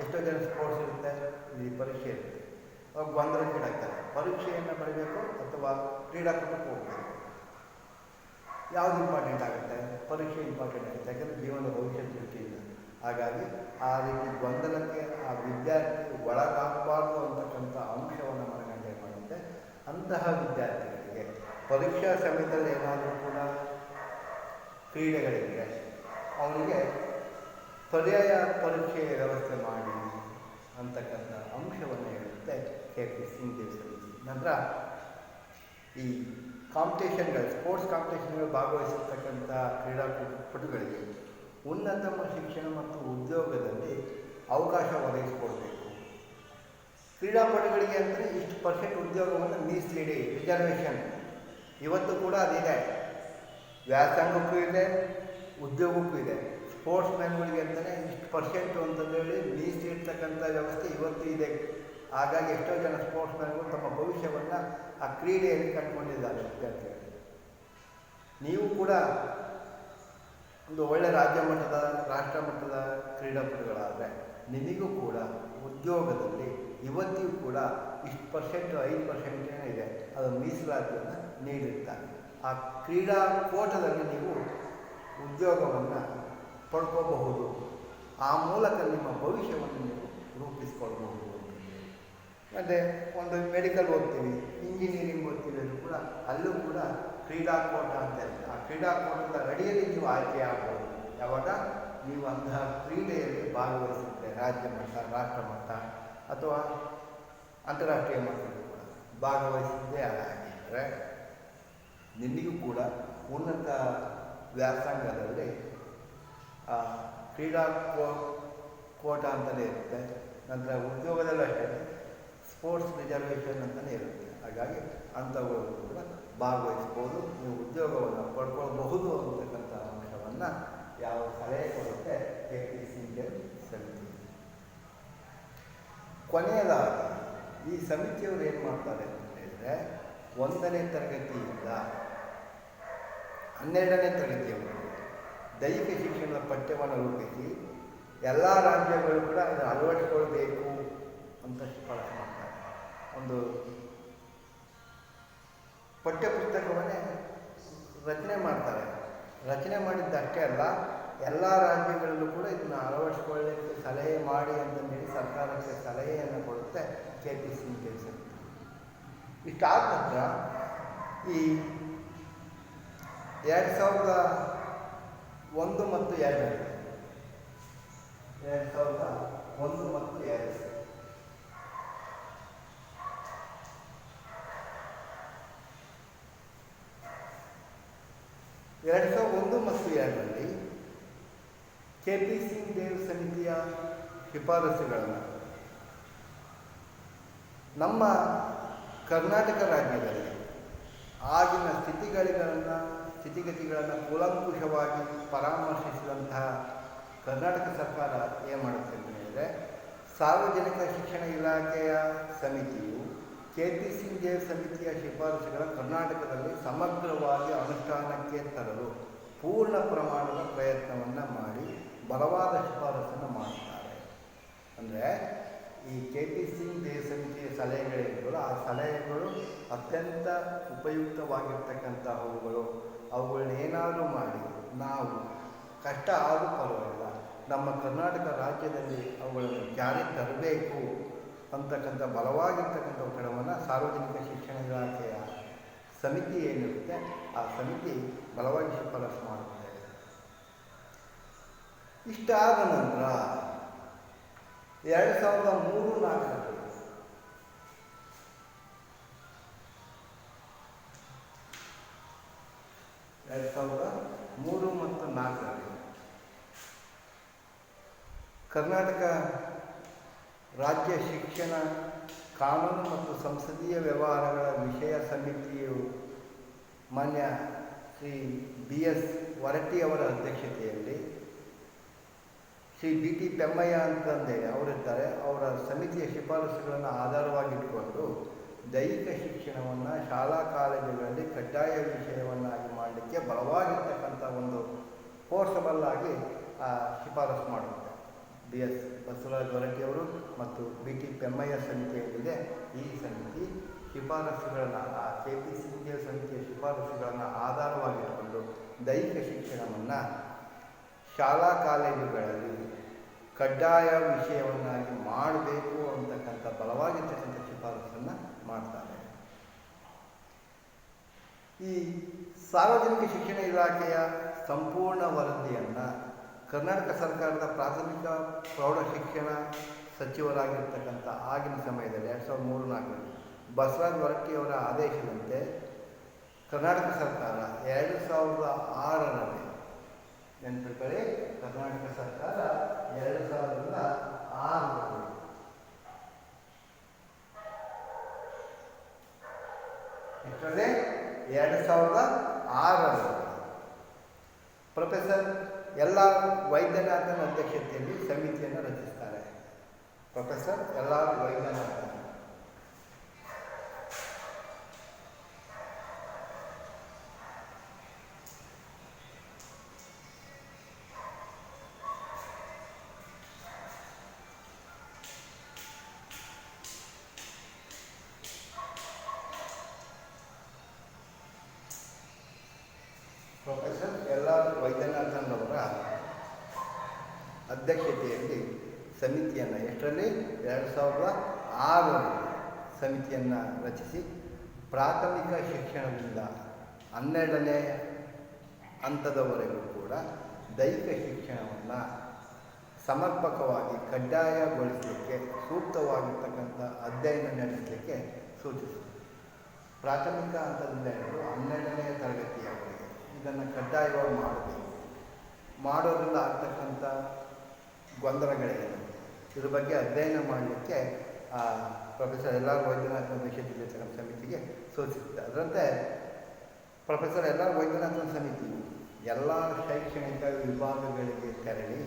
ಎಷ್ಟೋ ಜನ ಸ್ಪೋರ್ಟ್ಸ್ ಇರುತ್ತೆ, ಇಲ್ಲಿ ಪರೀಕ್ಷೆ ಇರುತ್ತೆ, ಅವಾಗ ಗೊಂದಲಕ್ಕೀಡಾಗ್ತಾರೆ. ಪರೀಕ್ಷೆಯನ್ನು ಬರೀಬೇಕು ಅಥವಾ ಕ್ರೀಡಾಕೂಟಕ್ಕೆ ಹೋಗಬೇಕು, ಯಾವುದು ಇಂಪಾರ್ಟೆಂಟ್ ಆಗುತ್ತೆ? ಪರೀಕ್ಷೆ ಇಂಪಾರ್ಟೆಂಟ್ ಆಗುತ್ತೆ, ಯಾಕೆಂದರೆ ಜೀವನದ ಭವಿಷ್ಯದ ದೃಷ್ಟಿಯಿಂದ. ಹಾಗಾಗಿ ಆ ರೀತಿ ಗೊಂದಲಕ್ಕೆ ಆ ವಿದ್ಯಾರ್ಥಿ ಒಳಗಾಗಬಾರ್ದು ಅಂತಕ್ಕಂಥ ಅಂಶವನ್ನು ಮನಗಂಡೆ ಮಾಡುತ್ತೆ. ಅಂತಹ ವಿದ್ಯಾರ್ಥಿಗಳಿಗೆ ಪರೀಕ್ಷಾ ಸಮಯದಲ್ಲಿ ಏನಾದರೂ ಕೂಡ ಕ್ರೀಡೆಗಳಿದ್ರೆ ಅವನಿಗೆ ಪರ್ಯಾಯ ಪರೀಕ್ಷೆ ವ್ಯವಸ್ಥೆ ಮಾಡಿ ಅಂತಕ್ಕಂಥ ಅಂಶವನ್ನು ಹೇಳುತ್ತೆ KP ಸಿಂಗ್ ದೇವ್ ಸಮಿತಿ. ನಂತರ ಈ ಕಾಂಪಿಟೇಷನ್ಗಳು, ಸ್ಪೋರ್ಟ್ಸ್ ಕಾಂಪಿಟೇಷನ್ಗಳು ಭಾಗವಹಿಸಿರ್ತಕ್ಕಂಥ ಕ್ರೀಡಾಪಟುಗಳಿಗೆ ಉನ್ನತ ಶಿಕ್ಷಣ ಮತ್ತು ಉದ್ಯೋಗದಲ್ಲಿ ಅವಕಾಶ ಒದಗಿಸಿಕೊಡ್ಬೇಕು. ಕ್ರೀಡಾಪಟುಗಳಿಗೆ ಅಂದರೆ ಇಷ್ಟು % ಉದ್ಯೋಗವನ್ನು ಮೀಸಲಿಡಿ, ರಿಸರ್ವೇಷನ್ ಇವತ್ತು ಕೂಡ ಅದಿದೆ, ವ್ಯಾಸಂಗಕ್ಕೂ ಇದೆ, ಉದ್ಯೋಗಕ್ಕೂ ಇದೆ. ಸ್ಪೋರ್ಟ್ಸ್ ಮ್ಯಾನ್ಗಳಿಗೆ ಅಂತಲೇ ಇಷ್ಟು % ಅಂತಂದೇಳಿ ಮೀಸಲಿಡ್ತಕ್ಕಂಥ ವ್ಯವಸ್ಥೆ ಇವತ್ತು ಇದೆ. ಹಾಗಾಗಿ ಎಷ್ಟೋ ಜನ ಸ್ಪೋರ್ಟ್ಸ್ ಮ್ಯಾನ್ಗಳು ತಮ್ಮ ಭವಿಷ್ಯವನ್ನು ಆ ಕ್ರೀಡೆಯಲ್ಲಿ ಕಟ್ಕೊಂಡಿದ್ದಾರೆ ವಿದ್ಯಾರ್ಥಿಗಳು. ನೀವು ಕೂಡ ಒಂದು ಒಳ್ಳೆಯ ರಾಜ್ಯ ಮಟ್ಟದ ರಾಷ್ಟ್ರ ಮಟ್ಟದ ಕ್ರೀಡಾಪಟುಗಳಾದರೆ ನಿಮಗೂ ಕೂಡ ಉದ್ಯೋಗದಲ್ಲಿ ಇವತ್ತಿಗೂ ಕೂಡ ಇಷ್ಟು % 5% ಇದೆ, ಅದು ಮೀಸಲಾತಿಯನ್ನು ನೀಡಿರ್ತಾರೆ. ಆ ಕ್ರೀಡಾ ಕೋಟದಲ್ಲಿ ನೀವು ಉದ್ಯೋಗವನ್ನು ಪಡ್ಕೋಬಹುದು, ಆ ಮೂಲಕ ನಿಮ್ಮ ಭವಿಷ್ಯವನ್ನು ನೀವು ರೂಪಿಸ್ಕೊಳ್ಬಹುದು. ಮತ್ತು ಒಂದು ಮೆಡಿಕಲ್ ಓದ್ತೀವಿ, ಇಂಜಿನಿಯರಿಂಗ್ ಓದ್ತೀವಿ ಅಂದರೂ ಕೂಡ ಅಲ್ಲೂ ಕೂಡ ಕ್ರೀಡಾಕೂಟ ಅಂತ ಇರುತ್ತೆ. ಆ ಕ್ರೀಡಾಕೂಟದ ಅಡಿಯಲ್ಲಿ ನೀವು ಆಯ್ಕೆ ಆಗ್ಬೋದು, ಯಾವಾಗ ನೀವು ಅಂತಹ ಕ್ರೀಡೆಯಲ್ಲಿ ಭಾಗವಹಿಸಿದ್ರೆ, ರಾಜ್ಯ ಮಟ್ಟ, ರಾಷ್ಟ್ರ ಮಟ್ಟ ಅಥವಾ ಅಂತಾರಾಷ್ಟ್ರೀಯ ಮಟ್ಟದಲ್ಲಿ ಕೂಡ ಭಾಗವಹಿಸಿದ್ದೇ ಆಗಿದ್ದರೆ ನಿಮಗೂ ಕೂಡ ಉನ್ನತ ವ್ಯಾಸಂಗದಲ್ಲಿ ಕ್ರೀಡಾ ಕೋಟ ಅಂತಲೇ ಇರುತ್ತೆ. ನಂತರ ಉದ್ಯೋಗದಲ್ಲೂ ಅಷ್ಟೇ ಸ್ಪೋರ್ಟ್ಸ್ ರಿಸರ್ವೇಷನ್ ಅಂತಲೇ ಇರುತ್ತೆ. ಹಾಗಾಗಿ ಅಂಥವುಗಳು ಕೂಡ ಭಾಗವಹಿಸ್ಬೋದು, ನೀವು ಉದ್ಯೋಗವನ್ನು ಪಡ್ಕೊಳ್ಬಹುದು ಅಂತಕ್ಕಂಥ ಅಂಶವನ್ನು ಯಾವ ಸಲಹೆ ಕೊಡುತ್ತೆ KP ಸಿಂಗ್ ದೇವ್ ಸಮಿತಿ. ಕೊನೆಯದಾಗಿ ಈ ಸಮಿತಿಯವರು ಏನು ಮಾಡ್ತಾರೆ ಅಂತ ಹೇಳಿದರೆ, 1ನೇ ತರಗತಿಯಿಂದ 12ನೇ ತರಗತಿಯವರೆಗೆ ದೈಹಿಕ ಶಿಕ್ಷಣದ ಪಠ್ಯವನ್ನು ರೂಪಿಸಿ ಎಲ್ಲ ರಾಜ್ಯಗಳು ಕೂಡ ಅದನ್ನು ಅಳವಡಿಸಿಕೊಳ್ಬೇಕು ಅಂತ ಶಿಫಾರಸು ಮಾಡ್ತಾರೆ. ಒಂದು ಪಠ್ಯಪುಸ್ತಕವನ್ನೇ ರಚನೆ ಮಾಡ್ತಾರೆ. ರಚನೆ ಮಾಡಿದ್ದಷ್ಟೇ ಅಲ್ಲ, ಎಲ್ಲ ರಾಜ್ಯಗಳಲ್ಲೂ ಕೂಡ ಇದನ್ನು ಅಳವಡಿಸ್ಕೊಳ್ಳಿಕ್ಕೆ ಸಲಹೆ ಮಾಡಿ ಅಂತಂದೇಳಿ ಸರ್ಕಾರಕ್ಕೆ ಸಲಹೆಯನ್ನು ಕೊಡುತ್ತೆ KP ಸಿಂಗ್ ದೇವ್ ಸಮಿತಿ. ಇಷ್ಟಾದ ನಂತರ ಈ 2001 ಮತ್ತು 2002 2001 ಮತ್ತು 2. 2001 ಮತ್ತು 2ರಲ್ಲಿ KP ಸಿಂಗ್ ದೇವ್ ಸಮಿತಿಯ ಶಿಫಾರಸುಗಳನ್ನು ನಮ್ಮ ಕರ್ನಾಟಕ ರಾಜ್ಯದಲ್ಲಿ ಆಗಿನ ಸ್ಥಿತಿಗತಿಗಳನ್ನು ಕೂಲಂಕುಷವಾಗಿ ಪರಾಮರ್ಶಿಸಿದಂತಹ ಕರ್ನಾಟಕ ಸರ್ಕಾರ ಏನು ಮಾಡುತ್ತೆ ಅಂತ ಹೇಳಿದರೆ, ಸಾರ್ವಜನಿಕ ಶಿಕ್ಷಣ ಇಲಾಖೆಯ ಸಮಿತಿಯು KP ಸಿಂಗ್ ದೇವ್ ಸಮಿತಿಯ ಶಿಫಾರಸುಗಳ ಕರ್ನಾಟಕದಲ್ಲಿ ಸಮಗ್ರವಾಗಿ ಅನುಷ್ಠಾನಕ್ಕೆ ತರಲು ಪೂರ್ಣ ಪ್ರಮಾಣದ ಪ್ರಯತ್ನವನ್ನು ಮಾಡಿ ಬಲವಾದ ಶಿಫಾರಸನ್ನು ಮಾಡುತ್ತಾರೆ. ಅಂದರೆ ಈ KP ಸಿಂಗ್ ದೇವ್ ಸಮಿತಿಯ ಸಲಹೆಗಳಿದ್ದವು, ಆ ಸಲಹೆಗಳು ಅತ್ಯಂತ ಉಪಯುಕ್ತವಾಗಿರ್ತಕ್ಕಂಥವುಗಳು. ಅವುಗಳನ್ನೇನಾದರೂ ಮಾಡಿ ನಾವು ಕಷ್ಟ ಆದರೂ ಪರವಾಗಿಲ್ಲ, ನಮ್ಮ ಕರ್ನಾಟಕ ರಾಜ್ಯದಲ್ಲಿ ಅವುಗಳನ್ನು ಜಾರಿಗೆ ತರಬೇಕು ಅಂತಕ್ಕಂಥ ಬಲವಾಗಿರ್ತಕ್ಕಂಥ ಒತ್ತಡವನ್ನು ಸಾರ್ವಜನಿಕ ಶಿಕ್ಷಣ ಇಲಾಖೆಯ ಸಮಿತಿ ಏನಿರುತ್ತೆ ಆ ಸಮಿತಿ ಬಲವಾಗಿ ಶಿಫಾರಸು ಮಾಡುತ್ತೆ. ಇಷ್ಟಾದ ನಂತರ 2003-4 2003 ಮತ್ತು 4ರಲ್ಲಿ ಕರ್ನಾಟಕ ರಾಜ್ಯ ಶಿಕ್ಷಣ ಕಾನೂನು ಮತ್ತು ಸಂಸದೀಯ ವ್ಯವಹಾರಗಳ ವಿಷಯ ಸಮಿತಿಯು ಮಾನ್ಯ ಶ್ರೀ BS ಹೊರಟ್ಟಿಯವರ ಅಧ್ಯಕ್ಷತೆಯಲ್ಲಿ ಶ್ರೀ BT ಪೆಮ್ಮಯ್ಯ ಅಂತಂದೇಳಿ ಅವರಿದ್ದಾರೆ. ಅವರ ಸಮಿತಿಯ ಶಿಫಾರಸುಗಳನ್ನು ಆಧಾರವಾಗಿಟ್ಟುಕೊಂಡು ದೈಹಿಕ ಶಿಕ್ಷಣವನ್ನು ಶಾಲಾ ಕಾಲೇಜುಗಳಲ್ಲಿ ಕಡ್ಡಾಯ ವಿಷಯವನ್ನಾಗಿ ಮಾಡಲಿಕ್ಕೆ ಬಲವಾಗಿರ್ತಕ್ಕಂಥ ಒಂದು ಫೋರ್ಸಬಲ್ ಆಗಿ ಶಿಫಾರಸು ಮಾಡುತ್ತೆ. BS ಬಸವರಾಜ ಹೊರಟ್ಟಿಯವರು ಮತ್ತು BT ಪೆಮ್ಮಯ್ಯ ಸಮಿತಿ ಏನಿದೆ, ಈ ಸಮಿತಿ ಶಿಫಾರಸುಗಳನ್ನು KP ಸಿಂಗ್ ದೇವ್ ಸಮಿತಿಯ ಶಿಫಾರಸುಗಳನ್ನು ಆಧಾರವಾಗಿಟ್ಟುಕೊಂಡು ದೈಹಿಕ ಶಿಕ್ಷಣವನ್ನು ಶಾಲಾ ಕಾಲೇಜುಗಳಲ್ಲಿ ಕಡ್ಡಾಯ ವಿಷಯವನ್ನಾಗಿ ಮಾಡಬೇಕು ಅಂತಕ್ಕಂಥ ಬಲವಾಗಿರ್ತಕ್ಕಂಥ ಶಿಫಾರಸನ್ನು ಮಾಡ್ತಾರೆ. ಈ ಸಾರ್ವಜನಿಕ ಶಿಕ್ಷಣ ಇಲಾಖೆಯ ಸಂಪೂರ್ಣ ವರದಿಯನ್ನು ಕರ್ನಾಟಕ ಸರ್ಕಾರದ ಪ್ರಾಥಮಿಕ ಪ್ರೌಢಶಿಕ್ಷಣ ಸಚಿವರಾಗಿರ್ತಕ್ಕಂಥ ಆಗಿನ ಸಮಯದಲ್ಲಿ 2003-4 ಬಸವರಾಜ ಹೊರಟ್ಟಿಯವರ ಆದೇಶದಂತೆ ಕರ್ನಾಟಕ ಸರ್ಕಾರ 2006ರಲ್ಲಿ ನೆನಪಿಟ್ಕೊಳ್ಳಿ, ಕರ್ನಾಟಕ ಸರ್ಕಾರ 2006ರಲ್ಲಿ ಎಷ್ಟರಲ್ಲಿ 2006ರಲ್ಲಿ ಪ್ರೊಫೆಸರ್ LR ವೈದ್ಯನಾಥನ್ ಅಧ್ಯಕ್ಷತೆಯಲ್ಲಿ ಸಮಿತಿಯನ್ನು ರಚಿಸ್ತಾರೆ. ಪ್ರೊಫೆಸರ್ LR ವೈದ್ಯನಾಥನ್ ವೈದ್ಯನಾಥನ್ ಅವರ ಅಧ್ಯಕ್ಷತೆಯಲ್ಲಿ ಸಮಿತಿಯನ್ನು ಎಷ್ಟರಲ್ಲಿ 2006ರಲ್ಲಿ ಸಮಿತಿಯನ್ನು ರಚಿಸಿ ಪ್ರಾಥಮಿಕ ಶಿಕ್ಷಣದಿಂದ 12ನೇ ಹಂತದವರೆಗೂ ಕೂಡ ದೈಹಿಕ ಶಿಕ್ಷಣವನ್ನು ಸಮರ್ಪಕವಾಗಿ ಕಡ್ಡಾಯಗೊಳಿಸಲಿಕ್ಕೆ ಸೂಕ್ತವಾಗಿರ್ತಕ್ಕಂಥ ಅಧ್ಯಯನ ನಡೆಸಲಿಕ್ಕೆ ಸೂಚಿಸಿದೆ. ಪ್ರಾಥಮಿಕ ಹಂತದಿಂದ ಹಿಡಿದು 12ನೇ ತರಗತಿಯವರೆಗೆ ಇದನ್ನು ಕಡ್ಡಾಯವಾಗಿ ಮಾಡಬೇಕು. ಮಾಡೋದ್ರಿಂದ ಆಗ್ತಕ್ಕಂಥ ಗೊಂದಲಗಳೇನು, ಇದ್ರ ಬಗ್ಗೆ ಅಧ್ಯಯನ ಮಾಡಲಿಕ್ಕೆ ಪ್ರೊಫೆಸರ್ LR ವೈದ್ಯನಾಥನ್ ಅಧ್ಯಕ್ಷತೆಯಲ್ಲಿರ್ತಕ್ಕಂಥ ಸಮಿತಿಗೆ ಸೂಚಿಸಿದೆ. ಅದರಂತೆ ಪ್ರೊಫೆಸರ್ LR ವೈದ್ಯನಾಥನ್ ಸಮಿತಿಯು ಎಲ್ಲ ಶೈಕ್ಷಣಿಕ ವಿಭಾಗಗಳಿಗೆ ತೆರಳಿ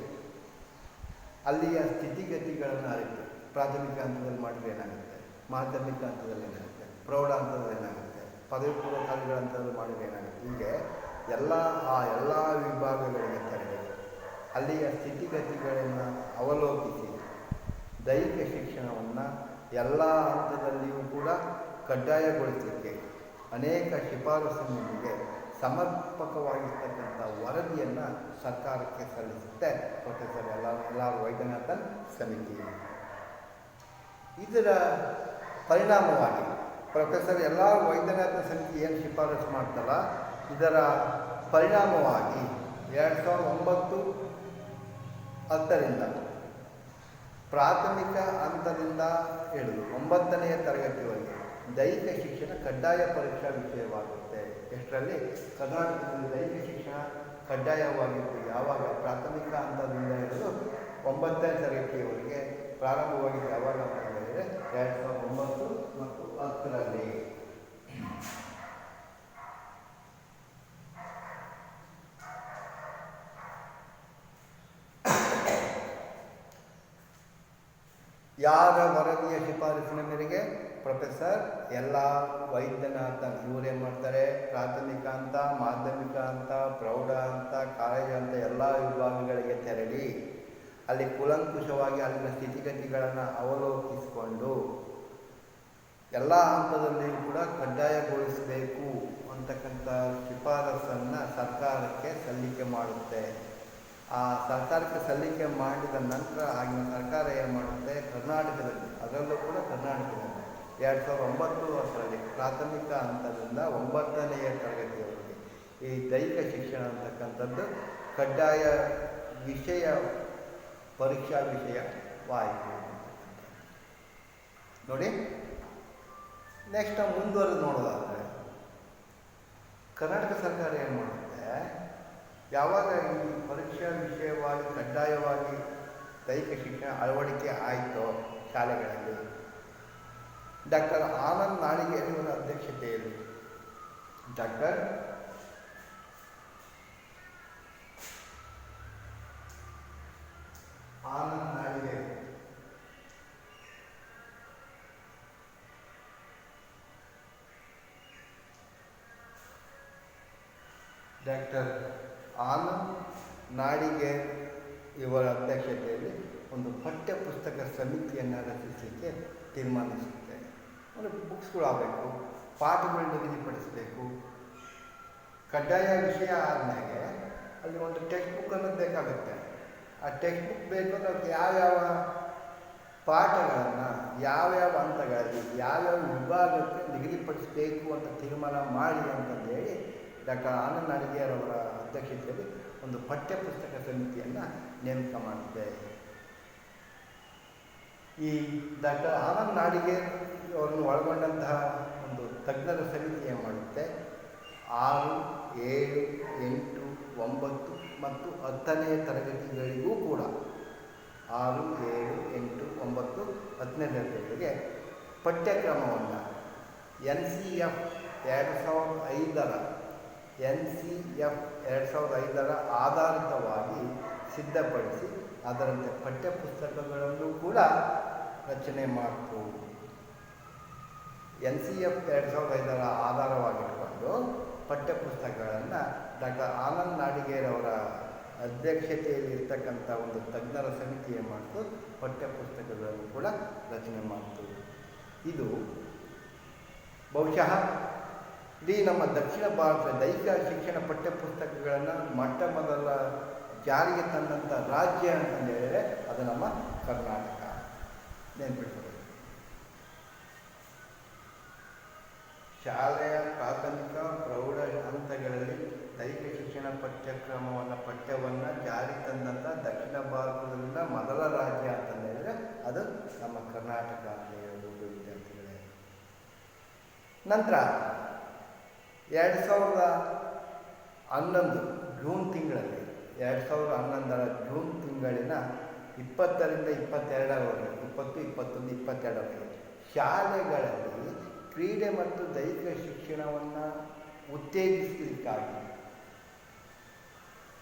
ಅಲ್ಲಿಯ ಸ್ಥಿತಿಗತಿಗಳನ್ನು ಅರಿತು ಪ್ರಾಥಮಿಕ ಹಂತದಲ್ಲಿ ಮಾಡಿದ್ರೆ ಏನಾಗುತ್ತೆ, ಮಾಧ್ಯಮಿಕ ಹಂತದಲ್ಲಿ ಏನಾಗುತ್ತೆ, ಪ್ರೌಢ ಹಂತದಲ್ಲಿ ಏನಾಗುತ್ತೆ, ಪದವಿ ಪೂರ್ವ ಕಾಲೇಜುಗಳ ಹಂತದಲ್ಲಿ ಮಾಡಿದ್ರೆ ಏನಾಗುತ್ತೆ, ಹೀಗೆ ಎಲ್ಲ ವಿಭಾಗಗಳಿಗೆ ತೆರಳಿ ಅಲ್ಲಿಯ ಸ್ಥಿತಿಗತಿಗಳನ್ನು ಅವಲೋಕಿಸಿ ದೈಹಿಕ ಶಿಕ್ಷಣವನ್ನು ಎಲ್ಲ ಹಂತದಲ್ಲಿಯೂ ಕೂಡ ಕಡ್ಡಾಯಗೊಳಿಸಲಿಕ್ಕೆ ಅನೇಕ ಶಿಫಾರಸಿನೊಂದಿಗೆ ಸಮರ್ಪಕವಾಗಿರ್ತಕ್ಕಂಥ ವರದಿಯನ್ನು ಸರ್ಕಾರಕ್ಕೆ ಸಲ್ಲಿಸುತ್ತೆ ಪ್ರೊಫೆಸರ್ LR ವೈದ್ಯನಾಥನ್ ಸಮಿತಿ. ಇದರ ಪರಿಣಾಮವಾಗಿ ಪ್ರೊಫೆಸರ್ LR ವೈದ್ಯನಾಥನ್ ಸಮಿತಿ ಏನು ಶಿಫಾರಸು ಮಾಡ್ತಲ್ಲ, ಇದರ ಪರಿಣಾಮವಾಗಿ 2009-10ರಿಂದ ಪ್ರಾಥಮಿಕ ಹಂತದಿಂದ ಹಿಡಿದು 9ನೇ ತರಗತಿವರೆಗೆ ದೈಹಿಕ ಶಿಕ್ಷಣ ಕಡ್ಡಾಯ ಪರೀಕ್ಷಾ ವಿಷಯವಾಗುತ್ತೆ. ಎಷ್ಟರಲ್ಲಿ? ಕರ್ನಾಟಕದಲ್ಲಿ ದೈಹಿಕ ಶಿಕ್ಷಣ ಕಡ್ಡಾಯವಾಗಿತ್ತು. ಯಾವಾಗ? ಪ್ರಾಥಮಿಕ ಹಂತದಿಂದ ಹಿಡಿದು 9ನೇ ತರಗತಿಯವರೆಗೆ ಪ್ರಾರಂಭವಾಗಿದ್ದು ಯಾವಾಗ ಅಂತ ಹೇಳಿದರೆ 2009 ಮತ್ತು 10ರಲ್ಲಿ. ಯಾರ ವರದಿಯ ಶಿಫಾರಸಿನ ಮೇರೆಗೆ? ಪ್ರೊಫೆಸರ್ ವೈದ್ಯನಾಥನ್. ಇವರೇನು ಮಾಡ್ತಾರೆ? ಪ್ರಾಥಮಿಕ ಹಂತ, ಮಾಧ್ಯಮಿಕ ಹಂತ, ಪ್ರೌಢ ಹಂತ, ಕಾಲೇಜು ಹಂತ ಎಲ್ಲ ವಿಭಾಗಗಳಿಗೆ ತೆರಳಿ ಅಲ್ಲಿ ಕೂಲಂಕುಷವಾಗಿ ಅಲ್ಲಿನ ಸ್ಥಿತಿಗತಿಗಳನ್ನು ಅವಲೋಕಿಸಿಕೊಂಡು ಎಲ್ಲ ಹಂತದಲ್ಲಿಯೂ ಕೂಡ ಕಡ್ಡಾಯಗೊಳಿಸಬೇಕು ಅಂತಕ್ಕಂಥ ಶಿಫಾರಸನ್ನು ಸರ್ಕಾರಕ್ಕೆ ಸಲ್ಲಿಕೆ ಮಾಡುತ್ತೆ. ಆ ಸರ್ಕಾರಕ್ಕೆ ಸಲ್ಲಿಕೆ ಮಾಡಿದ ನಂತರ ಆಗಿನ ಸರ್ಕಾರ ಏನು ಮಾಡುತ್ತೆ? ಕರ್ನಾಟಕದಲ್ಲಿ, ಅದರಲ್ಲೂ ಕೂಡ ಕರ್ನಾಟಕದಲ್ಲಿ 2009 ಪ್ರಾಥಮಿಕ ಹಂತದಿಂದ 9ನೇ ತರಗತಿಯವರೆಗೆ ಈ ದೈಹಿಕ ಶಿಕ್ಷಣ ಅಂತಕ್ಕಂಥದ್ದು ಕಡ್ಡಾಯ ವಿಷಯ, ಪರೀಕ್ಷಾ ವಿಷಯವಾಯಿತು. ನೋಡಿ, ನೆಕ್ಸ್ಟ್ ಮುಂದುವರೆದು ನೋಡೋದಾದರೆ ಕರ್ನಾಟಕ ಸರ್ಕಾರ ಏನು ಮಾಡುತ್ತೆ? ಯಾವಾಗ ಈ ಪರೀಕ್ಷಾ ವಿಷಯವಾಗಿ ಕಡ್ಡಾಯವಾಗಿ ದೈಹಿಕ ಶಿಕ್ಷಣ ಅಳವಡಿಕೆ ಆಯಿತೋ ಶಾಲೆಗಳಲ್ಲಿ, ಡಾಕ್ಟರ್ ಆನಂದ್ ನಾಡಿಗೇರಿಯವರ ಅಧ್ಯಕ್ಷತೆಯಲ್ಲಿ ಡಾಕ್ಟರ್ ಆನಂದ್ ನಾಡಿಗೇರಿ ಇವರ ಅಧ್ಯಕ್ಷತೆಯಲ್ಲಿ ಒಂದು ಪಠ್ಯ ಪುಸ್ತಕ ಸಮಿತಿಯನ್ನು ರಚಿಸಲಿಕ್ಕೆ ತೀರ್ಮಾನಿಸುತ್ತೆ. ಅಂದರೆ ಬುಕ್ಸ್ಗಳು ಆಗಬೇಕು, ಪಾಠಗಳು ನಿಗದಿಪಡಿಸಬೇಕು. ಕಡ್ಡಾಯ ವಿಷಯ ಆದಮೇಲೆ ಅಲ್ಲಿ ಒಂದು ಟೆಕ್ಸ್ಟ್ ಬುಕ್ ಅನ್ನೋದು ಬೇಕಾಗುತ್ತೆ. ಆ ಟೆಕ್ಸ್ಟ್ ಬುಕ್ ಬೇಕು ಅಂದರೆ ಅದಕ್ಕೆ ಯಾವ್ಯಾವ ಪಾಠಗಳನ್ನು ಯಾವ್ಯಾವ ಹಂತಗಳಲ್ಲಿ ಯಾವ್ಯಾವ ವಿಭಾಗಕ್ಕೆ ನಿಗದಿಪಡಿಸಬೇಕು ಅಂತ ತೀರ್ಮಾನ ಮಾಡಿ ಅಂತಂದೇಳಿ ಡಾಕ್ಟರ್ ಆನಂದ್ ನಾಡಿಗೇರವರ ಅಧ್ಯಕ್ಷತೆಯಲ್ಲಿ ಒಂದು ಪಠ್ಯ ಪುಸ್ತಕ ಸಮಿತಿಯನ್ನು ನೇಮಕ ಮಾಡಿದೆ. ಈ ಡಾಕ್ಟರ್ ಆನಂದ್ ನಾಡಿಗೇರ್ ಅವರನ್ನು ಒಳಗೊಂಡಂತಹ ಒಂದು ತಜ್ಞರ ಸಮಿತಿ ಏನು ಮಾಡುತ್ತೆ? 6, 7, 8, 9 ಮತ್ತು 10ನೇ ತರಗತಿಗಳಿಗೂ ಕೂಡ 6, 7, 8, 9, 10ನೇ ತರಗತಿಗಳಿಗೆ ಪಠ್ಯಕ್ರಮವನ್ನು NCF 2005ರ ಆಧಾರಿತವಾಗಿ ಸಿದ್ಧಪಡಿಸಿ ಅದರಂತೆ ಪಠ್ಯಪುಸ್ತಕಗಳನ್ನು ಕೂಡ ರಚನೆ ಮಾಡಿತು. NCF 2005ರ ಆಧಾರವಾಗಿಟ್ಟುಕೊಂಡು ಪಠ್ಯಪುಸ್ತಕಗಳನ್ನು ಡಾಕ್ಟರ್ ಆನಂದ್ ನಾಡಿಗೇರವರ ಅಧ್ಯಕ್ಷತೆಯಲ್ಲಿ ಇರ್ತಕ್ಕಂಥ ಒಂದು ತಜ್ಞರ ಸಮಿತಿ ಏನು ಮಾಡಿತು? ಪಠ್ಯಪುಸ್ತಕಗಳನ್ನು ಕೂಡ ರಚನೆ ಮಾಡಿತು. ಇದು ಬಹುಶಃ ಇಡೀ ನಮ್ಮ ದಕ್ಷಿಣ ಭಾರತದ ದೈಹಿಕ ಶಿಕ್ಷಣ ಪಠ್ಯಪುಸ್ತಕಗಳನ್ನು ಮೊಟ್ಟ ಮೊದಲ ಜಾರಿಗೆ ತಂದಂಥ ರಾಜ್ಯ ಅಂತಂದು ಹೇಳಿದರೆ ಅದು ನಮ್ಮ ಕರ್ನಾಟಕ. ನೆನ್ಪಿಟ್ಕೊಳ್ಳಿ. ಶಾಲೆಯ ಪ್ರಾಥಮಿಕ ಪ್ರೌಢ ಹಂತಗಳಲ್ಲಿ ದೈಹಿಕ ಶಿಕ್ಷಣ ಪಠ್ಯವನ್ನು ಜಾರಿ ತಂದಂಥ ದಕ್ಷಿಣ ಭಾರತದಲ್ಲಿನ ಮೊದಲ ರಾಜ್ಯ ಅಂತಂದು ಹೇಳಿದರೆ ಅದು ನಮ್ಮ ಕರ್ನಾಟಕ ಅಂತ ಹೇಳ್ಬೋದು ವಿದ್ಯಾರ್ಥಿಗಳೇ. ನಂತರ 2011 ಜೂನ್ ತಿಂಗಳಲ್ಲಿ 2011ರ ಜೂನ್ ತಿಂಗಳಿನ 20ರಿಂದ 22ರವರೆಗೆ 20, 21, 22ರವರೆಗೆ ಶಾಲೆಗಳಲ್ಲಿ ಕ್ರೀಡೆ ಮತ್ತು ದೈಹಿಕ ಶಿಕ್ಷಣವನ್ನು ಉತ್ತೇಜಿಸಲಿಕ್ಕಾಗಿ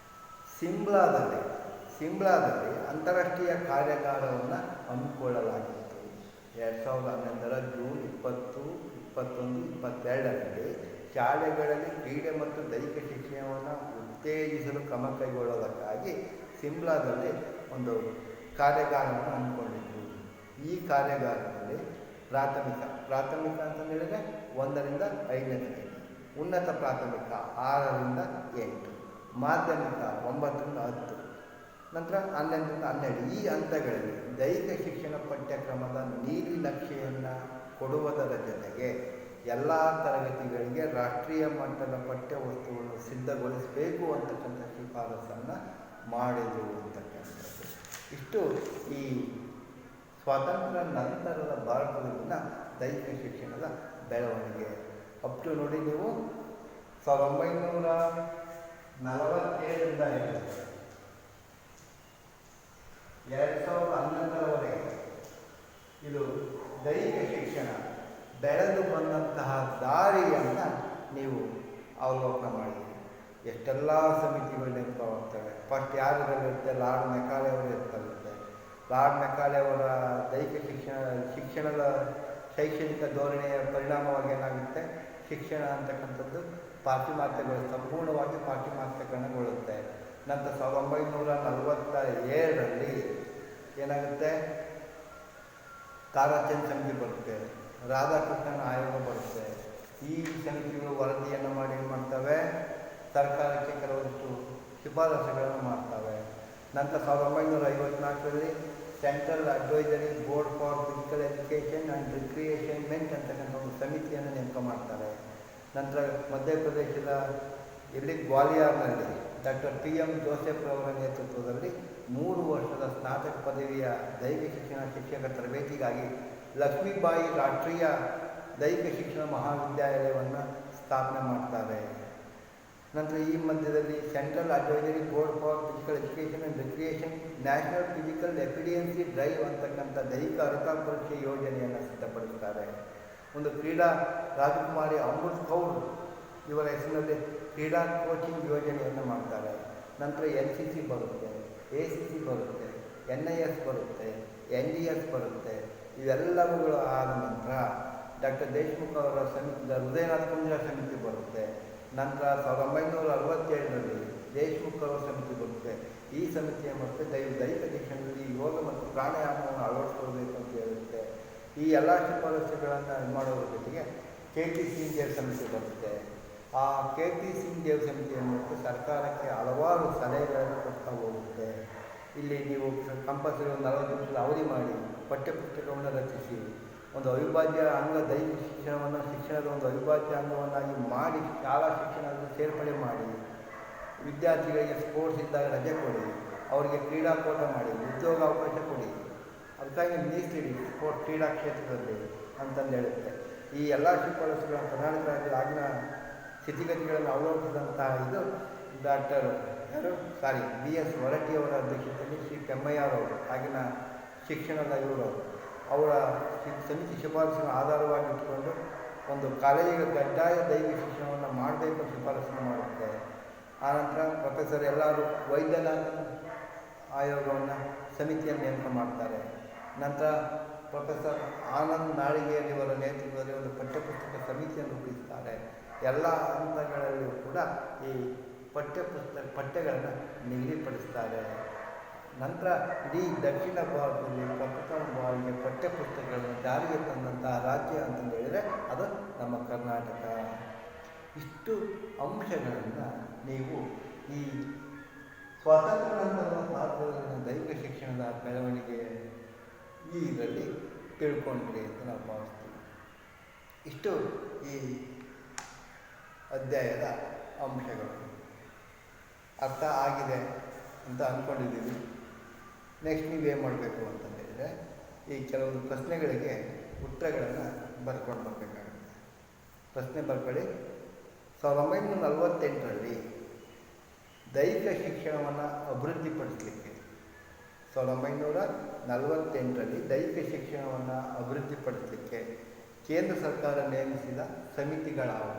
ಸಿಮ್ಲಾದಲ್ಲಿ ಅಂತಾರಾಷ್ಟ್ರೀಯ ಕಾರ್ಯಾಗಾರವನ್ನು ಹಮ್ಮಿಕೊಳ್ಳಲಾಗಿತ್ತು. 2011ರ ಜೂನ್ 20, 21, 22ರಲ್ಲಿ ಶಾಲೆಗಳಲ್ಲಿ ಕ್ರೀಡೆ ಮತ್ತು ದೈಹಿಕ ಶಿಕ್ಷಣವನ್ನು ಉತ್ತೇಜಿಸಲು ಕ್ರಮ ಕೈಗೊಳ್ಳೋದಕ್ಕಾಗಿ ಸಿಮ್ಲಾದಲ್ಲಿ ಒಂದು ಕಾರ್ಯಾಗಾರವನ್ನು ಹಮ್ಮಿಕೊಂಡಿತ್ತು. ಈ ಕಾರ್ಯಾಗಾರದಲ್ಲಿ ಪ್ರಾಥಮಿಕ ಅಂತ ಹೇಳಿದರೆ 1ರಿಂದ 5ನೇ ತರಗತಿ, ಉನ್ನತ ಪ್ರಾಥಮಿಕ 6ರಿಂದ 8, ಮಾಧ್ಯಮಿಕ 9ರಿಂದ 10, ನಂತರ 11ರಿಂದ 12 ಈ ಹಂತಗಳಲ್ಲಿ ದೈಹಿಕ ಶಿಕ್ಷಣ ಪಠ್ಯಕ್ರಮದ ನೀಲಿ ನಕ್ಷೆಯನ್ನು ಕೊಡುವುದರ ಜೊತೆಗೆ ಎಲ್ಲ ತರಗತಿಗಳಿಗೆ ರಾಷ್ಟ್ರೀಯ ಮಟ್ಟದ ಪಠ್ಯವಸ್ತುವನ್ನು ಸಿದ್ಧಗೊಳಿಸಬೇಕು ಅಂತಕ್ಕಂಥ ಶಿಫಾರಸನ್ನು ಮಾಡಿದರು ಅಂತಕ್ಕಂಥದ್ದು. ಇಷ್ಟು ಈ ಸ್ವಾತಂತ್ರ್ಯ ನಂತರದ ಭಾರತದಲ್ಲಿನ ದೈಹಿಕ ಶಿಕ್ಷಣದ ಬೆಳವಣಿಗೆ ಅಪ್ ಟು ನೋಡಿ ನೀವು 1947ರಿಂದ 2011ರವರೆಗೆ ಇದು ದೈಹಿಕ ಶಿಕ್ಷಣ ಬೆಳೆದು ಬಂದಂತಹ ದಾರಿಯನ್ನು ನೀವು ಅವಲೋಕನ ಮಾಡಿ. ಎಷ್ಟೆಲ್ಲ ಸಮಿತಿಗಳು ನೇಮಕವಾಗ್ತವೆ. ಫಸ್ಟ್ ಯಾರಿರುತ್ತೆ? ಲಾರ್ಡ್ ಮೆಕಾಲೆ ಅವರು ಇರ್ತಾರಂತೆ. ಲಾರ್ಡ್ ಮೆಕಾಲೆ ಅವರ ದೈಹಿಕ ಶಿಕ್ಷಣದ ಶೈಕ್ಷಣಿಕ ಧೋರಣೆಯ ಪರಿಣಾಮವಾಗಿ ಏನಾಗುತ್ತೆ? ಶಿಕ್ಷಣ ಅಂತಕ್ಕಂಥದ್ದು ಸಂಪೂರ್ಣವಾಗಿ ಪಾಶ್ಚಿಮಾತ್ಯಕರಣಗೊಳ್ಳುತ್ತೆ. ನಂತರ 1947ರಲ್ಲಿ ಏನಾಗುತ್ತೆ? ತಾರಾಚಂದ್ ಸಮಿತಿ ಬರುತ್ತೆ, ರಾಧಾಕೃಷ್ಣನ್ ಆಯೋಗ ಬರುತ್ತೆ. ಈ ಸಮಿತಿಗಳು ವರದಿಯನ್ನು ಮಾಡಿ ಏನು ಮಾಡ್ತವೆ? ಸರ್ಕಾರಕ್ಕೆ ಕೆಲವಷ್ಟು ಶಿಫಾರಸುಗಳನ್ನು ಮಾಡ್ತವೆ. ನಂತರ 1954ರಲ್ಲಿ central advisory board for physical education and ರಿಕ್ರಿಯೇಷನ್ಮೆಂಟ್ ಅಂತಕ್ಕಂಥ ಒಂದು ಸಮಿತಿಯನ್ನು ನೇಮಕ ಮಾಡ್ತಾರೆ. ನಂತರ ಮಧ್ಯಪ್ರದೇಶದ ಗ್ವಾಲಿಯರ್ನಲ್ಲಿ ಡಾಕ್ಟರ್ PM ಜೋಸೆಫ್ ರವರ ನೇತೃತ್ವದಲ್ಲಿ 3 ವರ್ಷದ ಸ್ನಾತಕ ಪದವಿಯ ದೈಹಿಕ ಶಿಕ್ಷಣ ಶಿಕ್ಷಕ ತರಬೇತಿಗಾಗಿ ಲಕ್ಷ್ಮೀಬಾಯಿ ರಾಷ್ಟ್ರೀಯ ದೈಹಿಕ ಶಿಕ್ಷಣ ಮಹಾವಿದ್ಯಾಲಯವನ್ನು ಸ್ಥಾಪನೆ ಮಾಡ್ತಾರೆ. ನಂತರ ಈ ಮಧ್ಯದಲ್ಲಿ central advisory board for physical education and recreation national physical efficiency drive ಅಂತಕ್ಕಂಥ ದೈಹಿಕ ಅರ್ಹತಾ ಪರೀಕ್ಷೆ ಯೋಜನೆಯನ್ನು ಸಿದ್ಧಪಡಿಸ್ತಾರೆ. ಒಂದು ಕ್ರೀಡಾ ರಾಜಕುಮಾರಿ ಅಮೃತ್ ಕೌರ್ ಇವರ ಹೆಸರಿನಲ್ಲಿ ಕ್ರೀಡಾ ಕೋಚಿಂಗ್ ಯೋಜನೆಯನ್ನು ಮಾಡ್ತಾರೆ. ನಂತರ NCC ಬರುತ್ತೆ, ACC ಬರುತ್ತೆ, NIS ಬರುತ್ತೆ, NDS ಬರುತ್ತೆ. ಇವೆಲ್ಲವುಗಳು ಆದ ನಂತರ ಡಾಕ್ಟರ್ ದೇಶ್ಮುಖ್ ಅವರ ಸಮಿತಿ ಹೃದಯನಾಥ್ ಕುಂಜರ ಸಮಿತಿ ಬರುತ್ತೆ. ನಂತರ 1967ರಲ್ಲಿ ದೇಶ್ಮುಖ್ ಅವರ ಸಮಿತಿ ಬರುತ್ತೆ. ಈ ಸಮಿತಿಯ ಮತ್ತು ದೈಹಿಕ ಶಿಕ್ಷಣದಲ್ಲಿ ಯೋಗ ಮತ್ತು ಪ್ರಾಣಾಯಾಮವನ್ನು ಅಳವಡಿಸ್ಕೊಳ್ಬೇಕು ಅಂತ ಹೇಳುತ್ತೆ. ಈ ಎಲ್ಲ ಶಿಫಾರಸುಗಳನ್ನು ಮಾಡೋದ್ರ ಜೊತೆಗೆ KP ಸಿಂಗ್ ದೇವ್ ಸಮಿತಿ ಬರುತ್ತೆ. ಆ KP ಸಿಂಗ್ ದೇವ್ ಸಮಿತಿಯನ್ನು ಸರ್ಕಾರಕ್ಕೆ ಹಲವಾರು ಸಲಹೆಗಳನ್ನು ಕೊಡ್ತಾ ಹೋಗುತ್ತೆ. ಇಲ್ಲಿ ನೀವು ಕಂಪಲ್ಸರಿ ಒಂದು 40 ನಿಮಿಷದ ಅವಧಿ ಮಾಡಿ ಪಠ್ಯಪುಸ್ತಕವನ್ನು ರಚಿಸಿ ಒಂದು ಅವಿಭಾಜ್ಯ ಅಂಗ ದೈಹಿಕ ಶಿಕ್ಷಣದ ಒಂದು ಅವಿಭಾಜ್ಯ ಅಂಗವನ್ನಾಗಿ ಮಾಡಿ ಶಾಲಾ ಶಿಕ್ಷಣದಲ್ಲಿ ಸೇರ್ಪಡೆ ಮಾಡಿ, ವಿದ್ಯಾರ್ಥಿಗಳಿಗೆ ಸ್ಪೋರ್ಟ್ಸ್ ಇದ್ದಾಗ ರಜೆ ಕೊಡಿ, ಅವರಿಗೆ ಕ್ರೀಡಾಕೂಟ ಮಾಡಿ, ಉದ್ಯೋಗ ಅವಕಾಶ ಕೊಡಿ, ಅದಕ್ಕಾಗಿ ಮೀಸಲಿಡಿ ಸ್ಪೋರ್ಟ್ಸ್ ಕ್ರೀಡಾ ಕ್ಷೇತ್ರದಲ್ಲಿ ಅಂತಂದು ಹೇಳುತ್ತೆ. ಈ ಎಲ್ಲ ಶಿಫಾರಸುಗಳನ್ನು ಕರ್ನಾಟಕ ರಾಜ್ಯದ ಆಗಿನ ಸ್ಥಿತಿಗತಿಗಳನ್ನು ಅವಲೋಕಿಸಿದಂತಹ ಇದು BS ಹೊರಟ್ಟಿಯವರ ಅಧ್ಯಕ್ಷತೆಯಲ್ಲಿ ಶ್ರೀ ಕೆಮ್ಮಯ್ಯರವರು ಆಗಿನ ಶಿಕ್ಷಣದ ಅವರ ಸಮಿತಿ ಶಿಫಾರಸನ್ನು ಆಧಾರವಾಗಿ ಇಟ್ಟುಕೊಂಡು ಒಂದು ಕಾಲೇಜಿಗೆ ಕಡ್ಡಾಯ ದೈಹಿಕ ಶಿಕ್ಷಣವನ್ನು ಮಾಡಬೇಕು ಶಿಫಾರಸನ್ನು ಮಾಡುತ್ತೆ. ಆನಂತರ ಪ್ರೊಫೆಸರ್ ಎಲ್ಲರೂ ವೈದ್ಯನಾಥನ್ ಆಯೋಗವನ್ನು ಸಮಿತಿಯನ್ನು ನೇಮಕ ಮಾಡ್ತಾರೆ. ನಂತರ ಪ್ರೊಫೆಸರ್ ಆನಂದ್ ನಾಳಿಗೇರಿ ಅವರ ನೇತೃತ್ವದಲ್ಲಿ ಒಂದು ಪಠ್ಯಪುಸ್ತಕ ಸಮಿತಿಯನ್ನು ರೂಪಿಸ್ತಾರೆ. ಎಲ್ಲ ಹಂತಗಳಲ್ಲೂ ಕೂಡ ಈ ಪಠ್ಯಗಳನ್ನು ನಿಗದಿಪಡಿಸ್ತಾರೆ. ನಂತರ ಇಡೀ ದಕ್ಷಿಣ ಭಾರತದಲ್ಲಿ ಪ್ರಥಮ ಬಾರಿಗೆ ಪಠ್ಯಪುಸ್ತಕಗಳನ್ನು ಜಾರಿಗೆ ತಂದಂತಹ ರಾಜ್ಯ ಅಂತಂದು ಹೇಳಿದರೆ ಅದು ನಮ್ಮ ಕರ್ನಾಟಕ. ಇಷ್ಟು ಅಂಶಗಳನ್ನು ನೀವು ಈ ಸ್ವಾತಂತ್ರ್ಯ ನಂತರದ ಭಾರತದಲ್ಲಿನ ದೈಹಿಕ ಶಿಕ್ಷಣದ ಬೆಳವಣಿಗೆ ಇದರಲ್ಲಿ ತಿಳ್ಕೊಂಡ್ರಿ ಅಂತ ನಾವು ಭಾವಿಸ್ತೀವಿ. ಇಷ್ಟು ಈ ಅಧ್ಯಾಯದ ಅಂಶಗಳು ಅರ್ಥ ಆಗಿದೆ ಅಂತ ಅಂದ್ಕೊಂಡಿದ್ದೀವಿ. ನೆಕ್ಸ್ಟ್ ನೀವೇನು ಮಾಡಬೇಕು ಅಂತಂದೇಳಿದರೆ ಈ ಕೆಲವೊಂದು ಪ್ರಶ್ನೆಗಳಿಗೆ ಉತ್ತರಗಳನ್ನು ಬರ್ಕೊಂಡು ಬರಬೇಕಾಗುತ್ತೆ. ಪ್ರಶ್ನೆ ಬರ್ಕೊಳ್ಳಿ. 1948ರಲ್ಲಿ ದೈಹಿಕ ಶಿಕ್ಷಣವನ್ನು ಅಭಿವೃದ್ಧಿಪಡಿಸಲಿಕ್ಕೆ 1948ರಲ್ಲಿ ದೈಹಿಕ ಶಿಕ್ಷಣವನ್ನು ಅಭಿವೃದ್ಧಿಪಡಿಸಲಿಕ್ಕೆ ಕೇಂದ್ರ ಸರ್ಕಾರ ನೇಮಿಸಿದ ಸಮಿತಿಗಳಾವು?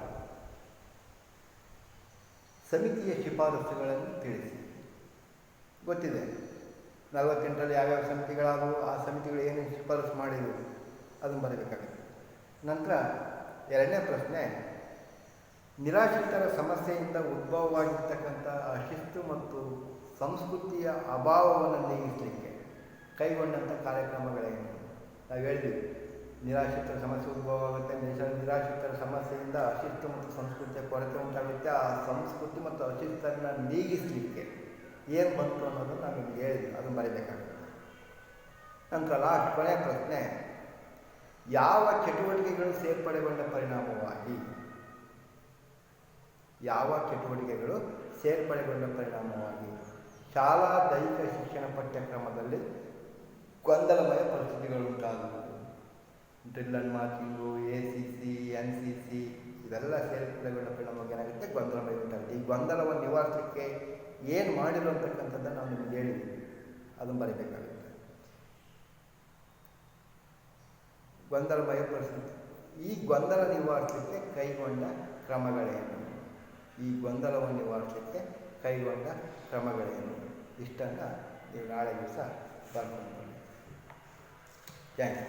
ಸಮಿತಿಯ ಶಿಫಾರಸುಗಳನ್ನು ತಿಳಿಸಿ. ಗೊತ್ತಿದೆ 48ರಲ್ಲಿ ಯಾವ್ಯಾವ ಸಮಿತಿಗಳಾದವು, ಆ ಸಮಿತಿಗಳು ಏನೇನು ಶಿಫಾರಸು ಮಾಡಿದವು ಅದನ್ನು ಬರಬೇಕಾಗುತ್ತೆ. ನಂತರ ಎರಡನೇ ಪ್ರಶ್ನೆ, ನಿರಾಶ್ರಿತರ ಸಮಸ್ಯೆಯಿಂದ ಉದ್ಭವವಾಗಿರ್ತಕ್ಕಂಥ ಅಶಿಸ್ತು ಮತ್ತು ಸಂಸ್ಕೃತಿಯ ಅಭಾವವನ್ನು ನೀಗಿಸಲಿಕ್ಕೆ ಕೈಗೊಂಡಂಥ ಕಾರ್ಯಕ್ರಮಗಳೇನು? ನಾವು ಹೇಳಿದ್ವಿ, ನಿರಾಶ್ರಿತರ ಸಮಸ್ಯೆ ಉದ್ಭವ ಆಗುತ್ತೆ. ನಿರಾಶ್ರಿತರ ಸಮಸ್ಯೆಯಿಂದ ಅಶಿಸ್ತು ಮತ್ತು ಸಂಸ್ಕೃತಿಯ ಕೊರತೆ ಉಂಟಾಗುತ್ತೆ. ಆ ಸಂಸ್ಕೃತಿ ಮತ್ತು ಅಶಿಸ್ತನ್ನು ನೀಗಿಸಲಿಕ್ಕೆ ಏನು ಬಂತು ಅನ್ನೋದನ್ನು ನಾವು ನಿಮಗೆ ಹೇಳಿದ್ವಿ, ಅದನ್ನು ಬರೀಬೇಕಾಗುತ್ತೆ. ನಂತರ ಲಾಸ್ಟ್ ಕೊನೆಯ ಪ್ರಶ್ನೆ, ಯಾವ ಚಟುವಟಿಕೆಗಳು ಸೇರ್ಪಡೆಗೊಂಡ ಪರಿಣಾಮವಾಗಿ ಶಾಲಾ ದೈಹಿಕ ಶಿಕ್ಷಣ ಪಠ್ಯಕ್ರಮದಲ್ಲಿ ಗೊಂದಲಮಯ ಪರಿಸ್ಥಿತಿಗಳು ಉಂಟಾಗುವುದು. Drill and marking, ACC, NCC ಇವೆಲ್ಲ ಸೇರಿಕೊಳ್ಳಗೊಂಡ ಪರಿಣಾಮವಾಗಿ ಏನಾಗುತ್ತೆ, ಗೊಂದಲಮಯ ಉಂಟಾಗುತ್ತೆ. ಈ ಗೊಂದಲವನ್ನು ನಿವಾರಿಸಲಿಕ್ಕೆ ಏನು ಮಾಡಿರೋ ಅಂತಕ್ಕಂಥದ್ದನ್ನು ನಾವು ನಿಮಗೆ ಹೇಳಿದ್ದೀವಿ, ಅದನ್ನು ಬರೀಬೇಕಾಗುತ್ತೆ. ಗೊಂದಲಮಯ ಪರಿಸ್ಥಿತಿ, ಈ ಗೊಂದಲ ನಿವಾರಿಸಲಿಕ್ಕೆ ಕೈಗೊಂಡ ಕ್ರಮಗಳೇನು, ಈ ಗೊಂದಲವನ್ನು ನಿವಾರಿಸಲಿಕ್ಕೆ ಕೈಗೊಂಡ ಕ್ರಮಗಳೇನು, ಇಷ್ಟನ್ನು ನೀವು ನಾಳೆ ದಿವಸ ಬರ್ಕೊಂಡು. Thank you.